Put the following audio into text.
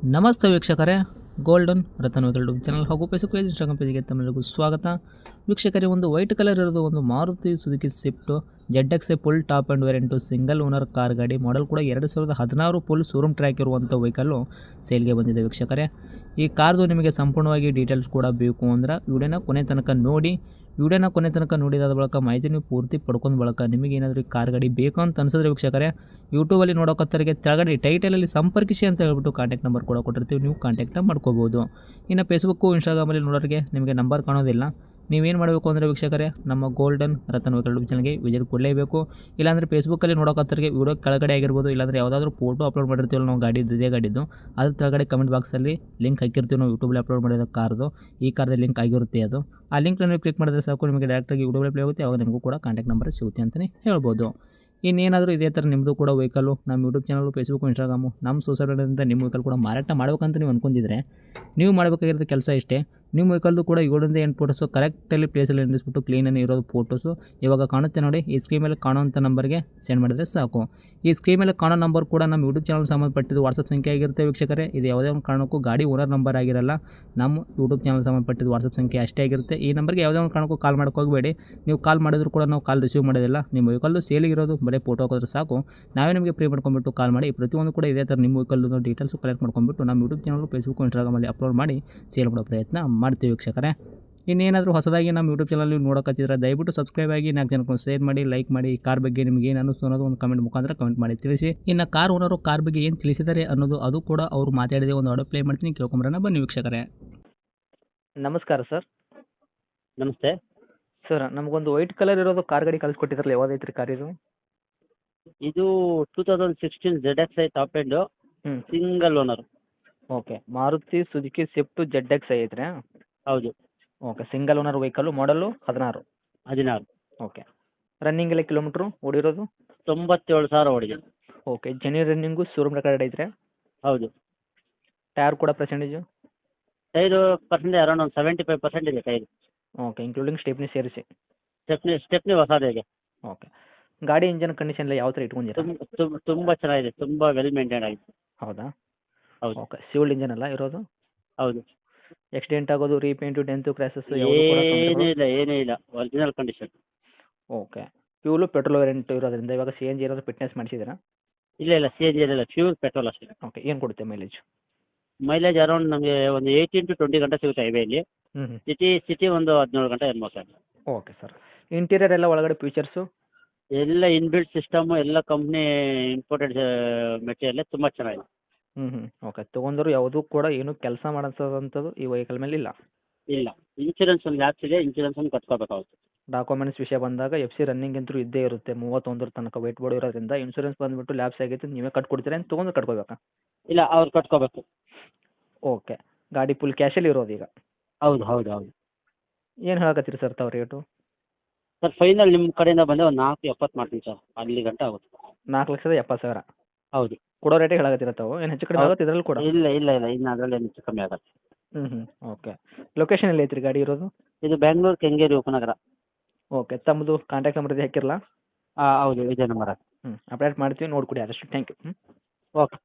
ನಮಸ್ತೆ ವೀಕ್ಷಕರೇ, golden Ratan vehicle YouTube channel ಹಾಗೂ ಫೇಸ್ಬುಕ್ ಪೇಜ್, ಇನ್ಸ್ಟಾಗ್ರಾಮ್ ಪೇಜ್ಗೆ ತಮ್ಮೆಲ್ಲರಿಗೂ ಸ್ವಾಗತ. ವೀಕ್ಷಕರೇ, ಒಂದು ವೈಟ್ ಕಲರ್ ಇರೋದು ಒಂದು Maruti Suzuki Swift ZX full top end variant single owner car ಗಾಡಿ. ಮಾಡಲ್ ಕೂಡ 2016 ಫುಲ್ ಶೋರೂಮ್ ಟ್ರ್ಯಾಕ್ ಇರುವಂಥ ವೆಹಿಕಲ್ಲು ಸೇಲ್ಗೆ ಬಂದಿದೆ ವೀಕ್ಷಕರೇ. ಈ ಕಾರ್ದು ನಿಮಗೆ ಸಂಪೂರ್ಣವಾಗಿ ಡೀಟೇಲ್ಸ್ ಕೂಡ ಬೇಕು ಅಂದ್ರೆ ವಿಡಿಯೋನ ಕೊನೆ ತನಕ ನೋಡಿ. ವಿಡಿಯೋನ ಕೊನೆ ತನಕ ನೋಡಿದಾದ ಬಳಿಕ ಮಾಹಿತಿ ನೀವು ಪೂರ್ತಿ ಪಡ್ಕೊಂಡು ಬಳಿಕ ನಿಮಗೆ ಏನಾದರೂ ಈ ಕಾರ್ ಗಾಡಿ ಬೇಕು ಅಂತ ಅನಿಸಿದ್ರೆ ವೀಕ್ಷಕರೇ, ಯೂಟ್ಯೂಬಲ್ಲಿ ನೋಡೋಕತ್ತರಿಗೆ ಕೆಳಗಡೆ ಟೈಟಲಲ್ಲಿ ಸಂಪರ್ಕಿಸಿ ಅಂತ ಹೇಳ್ಬಿಟ್ಟು ಕಾಂಟ್ಯಾಕ್ಟ್ ನಂಬರ್ ಕೂಡ ಕೊಟ್ಟಿರ್ತೀವಿ, ನೀವು ಕಾಂಟ್ಯಾಕ್ಟ್ನ ಮಾಡ್ಕೋಬೋದು. ಇನ್ನು ಫೇಸ್ಬುಕ್ಕು ಇನ್ಸ್ಟಾಗ್ರಾಮಲ್ಲಿ ನೋಡೋರಿಗೆ ನಿಮಗೆ ನಂಬರ್ ಕಾಣೋದಿಲ್ಲ. ನೀವೇನು ಮಾಡಬೇಕು ಅಂದರೆ ವೀಕ್ಷಕರೇ, ನಮ್ಮ ಗೋಲ್ಡನ್ ರತನ್ ವೆಹಿಕಲ್ ಯೂಟ್ಯೂಬ್ ಚಾನಲ್ಗೆ ವಿಸಿಟ್ ಕೊಡಲೇಬೇಕು. ಇಲ್ಲಾಂದರೆ ಫೇಸ್ಬುಕ್ಕಲ್ಲಿ ನೋಡೋಕತ್ತರಿಗೆ ವಿಡಿಯೋ ಕೆಳಗಡೆ ಆಗಿರ್ಬೋದು, ಇಲ್ಲಾಂದರೆ ಯಾವುದಾದ್ರೂ ಫೋಟೋ ಅಪ್ಲೋಡ್ ಮಾಡಿರ್ತೀವಲ್ಲ ನಾವು ಗಾಡಿದ್ದು, ಇದೇ ಗಾಡಿದ್ದು, ಅದ್ರ ಕೆಳಗಡೆ ಕಮೆಂಟ್ ಬಾಕ್ಸಲ್ಲಿ ಲಿಂಕ್ ಹಾಕಿರ್ತೀವಿ ನಾವು ಯೂಟ್ಯೂಬಲ್ಲಿ ಅಪ್ಲೋಡ್ ಮಾಡಿರೋ ಕಾರ್ದು. ಈ ಕಾರ್ದ ಲಿಂಕ್ ಆಗಿರುತ್ತೆ ಅದು. ಆ ಲಿಂಕ್ನ ನೀವು ಕ್ಲಿಕ್ ಮಾಡಿದ್ರೆ ಸಾಕು, ನಿಮಗೆ ಡೈರೆಕ್ಟಾಗಿ ಯೂಟ್ಯೂಬಲ್ಲಿ ಪ್ಲೇ ಆಗುತ್ತೆ. ಅವಾಗ ನಿಮಗೂ ಕೂಡ ಕಾಂಟ್ಯಾಕ್ಟ್ ನಂಬರ್ ಸಿಗುತ್ತೆ ಅಂತಲೇ ಹೇಳ್ಬೋದು. ಇನ್ನೇನಾದರೂ ಇದೇ ಥರ ನಿಮ್ಮದು ಕೂಡ ವೆಹಿಕಲ್ಲು ನಮ್ಮ ಯೂಟ್ಯೂಬ್ ಚಾನಲು, ಫೇಸ್ಬುಕ್, ಇನ್ಸ್ಟಾಗ್ರಾಮು, ನಮ್ಮ ಸೋಷಿಯಲ್ ಮೀಡಿಯಾದಿಂದ ನಿಮ್ಮ ವೆಹಿಕಲ್ ಕೂಡ ಮಾರಾಟ ಮಾಡ್ಬೇಕಂತ ನೀವು ಅಂದ್ಕೊಂಡಿದ್ರೆ ನೀವು ಮಾಡಬೇಕಾಗಿರೋದು ಕೆಲಸ ಇಷ್ಟೇ. ನಿಮ್ಮ ವೆಹಿಕಲ್ದು ಕೂಡ 7-8 ಫೋಟೋಸು ಕರೆಕ್ಟಲ್ಲಿ ಪ್ಲೇಸಲ್ಲಿ ನಿಲ್ಲಿಸ್ಬಿಟ್ಟು ಕ್ಲೀನಲ್ಲಿ ಇರೋದು ಫೋಟೋಸು ಇವಾಗ ಕಾಣುತ್ತೆ ನೋಡಿ, ಈ ಸ್ಕ್ರೀನ್ ಮೇಲೆ ಕಾಣೋಂಥ ನಂಬರ್ಗೆ ಸೆಂಡ್ ಮಾಡಿದ್ರೆ ಸಾಕು. ಈ ಸ್ಕ್ರೀನ್ ಮೇಲೆ ಕಾಣೋ ನಂಬರ್ ಕೂಡ ನಮ್ಮ ಯೂಟ್ಯೂಬ್ ಚಾನಲ್ ಸಂಬಂಧಪಟ್ಟಿದ್ದು ವಾಟ್ಸಪ್ ಸಂಖ್ಯೆ ಆಗಿರುತ್ತೆ ವೀಕ್ಷಕರೇ. ಇದು ಯಾವುದೇ ಒಂದು ಕಾರಣಕ್ಕೂ ಗಾಡಿ ಓನರ್ ನಂಬರ್ ಆಗಿರಲ್ಲ, ನಮ್ಮ ಯೂಟ್ಯೂಬ್ ಚಾನಲ್ ಸಂಬಂಧಪಟ್ಟಿದ್ದು ವಾಟ್ಸಪ್ ಸಂಖ್ಯೆ ಅಷ್ಟೇ ಆಗಿರುತ್ತೆ. ಈ ನಂಬರ್ಗೆ ಯಾವುದೇ ಒಂದು ಕಾರಣಕ್ಕೂ ಕಾಲ್ ಮಾಡೋಕೆ ಹೋಗಬೇಡಿ. ನೀವು ಕಾಲ್ ಮಾಡಿದ್ರು ಕೂಡ ನಾವು ಕಾಲ್ ರಿಸೀವ್ ಮಾಡೋದಿಲ್ಲ. ನಿಮ್ಮ ವೆಹಿಕಲ್ಲು ಸೇಲಿಗಿರೋದು ಬರೀ ಫೋಟೋ ಹಾಕಿದ್ರೆ ಸಾಕು, ನಾವೇ ನಿಮಗೆ ಪ್ರೀ ಮಾಡ್ಕೊಂಡ್ಬಿಟ್ಟು ಕಾಲ್ ಮಾಡಿ ಪ್ರತಿಯೊಂದು ಕೂಡ ಇದೇ ಥರ ನಿಮ್ಮ ವೆಹಿಕಲ್ಲು ಡೀಟೇಲ್ಸು ಕಲೆಕ್ಟ್ ಮಾಡ್ಕೊಂಡ್ಬಿಟ್ಟು ನಮ್ಮ ಯೂಟ್ಯೂಬ್ ಚಾನಲ್, ಫೇಸ್ಬುಕ್, ಇನ್ಸ್ಟಾಗ್ರಾಮಲ್ಲಿ ಅಪ್ಲೋಡ್ ಮಾಡಿ ಸೇಲ್ ಮಾಡೋ ಪ್ರಯತ್ನ ಮಾಡ್ತೀವಿ ವೀಕ್ಷಕರೇ. ಇನ್ನೇನಾದರೂ ಹೊಸದಾಗಿ ನಮ್ಮ ಯೂಟ್ಯೂಬ್ ಚಾನಲ್ ನೀವು ನೋಡೋಕತ್ತಿದ್ರೆ ದಯವಿಟ್ಟು ಸಬ್ಸ್ಕ್ರೈಬ್ ಆಗಿ, 4 ಜನಕ್ಕೆ ಶೇರ್ ಮಾಡಿ, ಲೈಕ್ ಮಾಡಿ. ಈ ಕಾರ್ ಬಗ್ಗೆ ನಿಮಗೆ ಏನು ಅನ್ನಿಸ್ತು ಅನ್ನೋದು ಒಂದು ಕಮೆಂಟ್ ಮುಖಾಂತರ ಕಮೆಂಟ್ ಮಾಡಿ ತಿಳಿಸಿ. ಇನ್ನು ಕಾರ್ ಓನರು ಕಾರ್ ಬಗ್ಗೆ ಏನು ತಿಳಿಸಿದ್ದಾರೆ ಅನ್ನೋದು ಅದು ಕೂಡ ಅವರು ಮಾತಾಡಿದೆ, ಒಂದು ಆಡಿಯೋ ಪ್ಲೇ ಮಾಡ್ತೀನಿ, ಕೇಳ್ಕೊಂಬರೋಣ ಬನ್ನಿ ವೀಕ್ಷಕರೇ. ನಮಸ್ಕಾರ ಸರ್. ನಮಸ್ತೆ. ಸರ್, ನಮಗೊಂದು ವೈಟ್ ಕಲರ್ ಇರೋದು ಕಾರ್ ಗಾಡಿ ಕಳಿಸ್ಕೊಟ್ಟಿದ್ರಲ್ಲ, ಯಾವುದೈತ್ರಿ ಕಾರ್ ಇದು? ಇದು 2016 ZXi top end single owner. Okay, Maruti Suzuki Swift ZX ಐತ್ರಿ? ಹೌದು. ಓಕೆ, ಸಿಂಗಲ್ ಓನರ್ ವೆಹಿಕಲ್ಲು, ಮಾಡಲು 16. ಓಕೆ, ರನ್ನಿಂಗ್ ಎಲ್ಲ ಕಿಲೋಮೀಟ್ರು ಓಡಿರೋದು? 97,000 ಓಡಿದೆ. Okay, genuine running showroom record ಐತ್ರಿ? ಹೌದು. ಟೈರ್ ಕೂಡ ಪರ್ಸೆಂಟೇಜು? ಟೈರು ಪರ್ಸೆಂಟೇಜ್ ಅರೌಂಡ್ ಒಂದು 75% ಇದೆ ಟೈರು. ಓಕೆ, ಇನ್ಕ್ಲೂಡಿಂಗ್ ಸ್ಟೆಪ್ನಿ ಸೇರಿಸಿ? ಸ್ಟೆಪ್ನಿ ಹೊಸದಿದೆ. ಓಕೆ, ಗಾಡಿ ಇಂಜನ್ ಕಂಡೀಷನ್ ಎಲ್ಲ ಯಾವ ಥರ ಇಟ್ಕೊಂಡಿರಾ? ತುಂಬ ಚೆನ್ನಾಗಿದೆ, ತುಂಬ ವೆಲ್ ಮೇಂಟೈನ್ ಆಗಿದೆ. ಹೌದಾ? ಹೌದು. ಓಕೆ, ಸಿವಿಲ್ ಇಂಜನ್ ಅಲ್ಲ ಇರೋದು? ಹೌದು. ಆಕ್ಸಿಡೆಂಟ್ ಆಗೋದು, ರೀಪೇಂಟು, ಡೆಂತು, ಕ್ರ್ಯಾಸಸ್ ಏನೇ ಇಲ್ಲ original condition. Okay, fuel petrol variant ಇರೋದ್ರಿಂದ ಇವಾಗ CNG ಏನಾದರೂ ಫಿಟ್ನೆಸ್ ಮಾಡಿಸಿದ್ದೀರಾ? ಇಲ್ಲ CNG ಇಲ್ಲ, ಪ್ಯೂರ್ ಪೆಟ್ರೋಲ್ ಅಷ್ಟೇ. ಓಕೆ, ಏನು ಕೊಡುತ್ತೆ ಮೈಲೇಜ್? ಮೈಲೇಜ್ ಅರೌಂಡ್ ನಮಗೆ ಒಂದು 18 to 20 ಗಂಟೆ ಸಿಗುತ್ತೆ ಹೈವೇಲಿ. ಸಿಟಿ ಒಂದು 17 ಗಂಟೆ ಆಲ್ಮೋಸ್ಟ್. ಓಕೆ ಸರ್, ಇಂಟೀರಿಯರ್ ಎಲ್ಲ ಒಳಗಡೆ ಫೀಚರ್ಸು? ಎಲ್ಲ ಇನ್ಬಿಲ್ಟ್ ಸಿಸ್ಟಮು, ಎಲ್ಲ ಕಂಪ್ನಿ ಇಂಪೋರ್ಟೆಡ್ ಮೆಟೀರಿಯಲ್, ತುಂಬ ಚೆನ್ನಾಗಿದೆ. ಓಕೆ, ತೊಗೊಂಡ್ರು ಯಾವುದೂ ಕೂಡ ಏನು ಕೆಲಸ ಮಾಡಿಸೋದಂಥದ್ದು ಈ ವೆಹಿಕಲ್ ಮೇಲೆ ಇಲ್ಲ? ಇಲ್ಲ. ಇನ್ಶೂರೆನ್ಸ್ ಒಂದು ಲ್ಯಾಪ್ಸ್ ಇದೆ, ಇನ್ಶೂರೆನ್ಸ್ ಒಂದು ಕಟ್ಕೋಬೇಕಾಗುತ್ತೆ. ಡಾಕ್ಯುಮೆಂಟ್ಸ್ ವಿಷಯ ಬಂದಾಗ FC ರನ್ನಿಂಗ್ ಅಂತೂ ಇದ್ದೇ ಇರುತ್ತೆ, 31 ತನಕ ವೆಯ್ಟ್ ಬೋರ್ಡ್ ಇರೋದ್ರಿಂದ. ಇನ್ಶೂರೆನ್ಸ್ ಬಂದುಬಿಟ್ಟು ಲ್ಯಾಪ್ಸ್ ಆಗೈತೆ, ನೀವೇ ಕಟ್ಕೊಡ್ತೀರಾ ಏನು ತೊಗೊಂಡು ಕಟ್ಕೋಬೇಕಾ? ಇಲ್ಲ, ಅವ್ರು ಕಟ್ಕೋಬೇಕು. ಓಕೆ, ಗಾಡಿ ಫುಲ್ ಕ್ಯಾಶಲ್ಲಿ ಇರೋದು ಈಗ? ಹೌದು ಹೌದು ಹೌದು. ಏನು ಹೇಳಕತ್ತೀರಿ ಸರ್ ತಾವು ರೇಟು? ಸರ್ ಫೈನಲ್ ನಿಮ್ಮ ಕಡೆಯಿಂದ ಬಂದರೆ ಒಂದು 470 ಮಾಡ್ತೀನಿ ಸರ್, ಅಲ್ಲಿ ಗಂಟೆ ಆಗುತ್ತೆ. 4,70,000? ಹೌದು. ಕೊಡೋ ರೇಟೇ ಹೇಳಕತ್ತೀರ ತಾವು, ಏನು ಹೆಚ್ಚು ಕಡಿಮೆ ಆಗುತ್ತೆ ಇದರಲ್ಲಿ ಕೂಡ? ಇಲ್ಲ ಇನ್ನು ಅದರಲ್ಲಿ ಏನು ಹೆಚ್ಚು ಕಮ್ಮಿ ಆಗುತ್ತೆ. ಓಕೆ, ಲೊಕೇಶನ್ ಎಲ್ಲಿ ಐತ್ರಿ ಗಾಡಿ ಇರೋದು? ಇದು ಬೆಂಗಳೂರು ಕೆಂಗೇರಿ ಉಪನಗರ. ಓಕೆ, ತಮ್ಮದು ಕಾಂಟ್ಯಾಕ್ಟ್ ನಂಬರ್ ಇದೆ, ಹಾಕಿರಲ್ಲ? ಹೌದು, ಇದೇ ನಂಬರ್. ಅಪ್ಡೇಟ್ ಮಾಡ್ತೀವಿ, ನೋಡ್ಕೊಡಿ ಆದಷ್ಟು. Thank you. ಓಕೆ.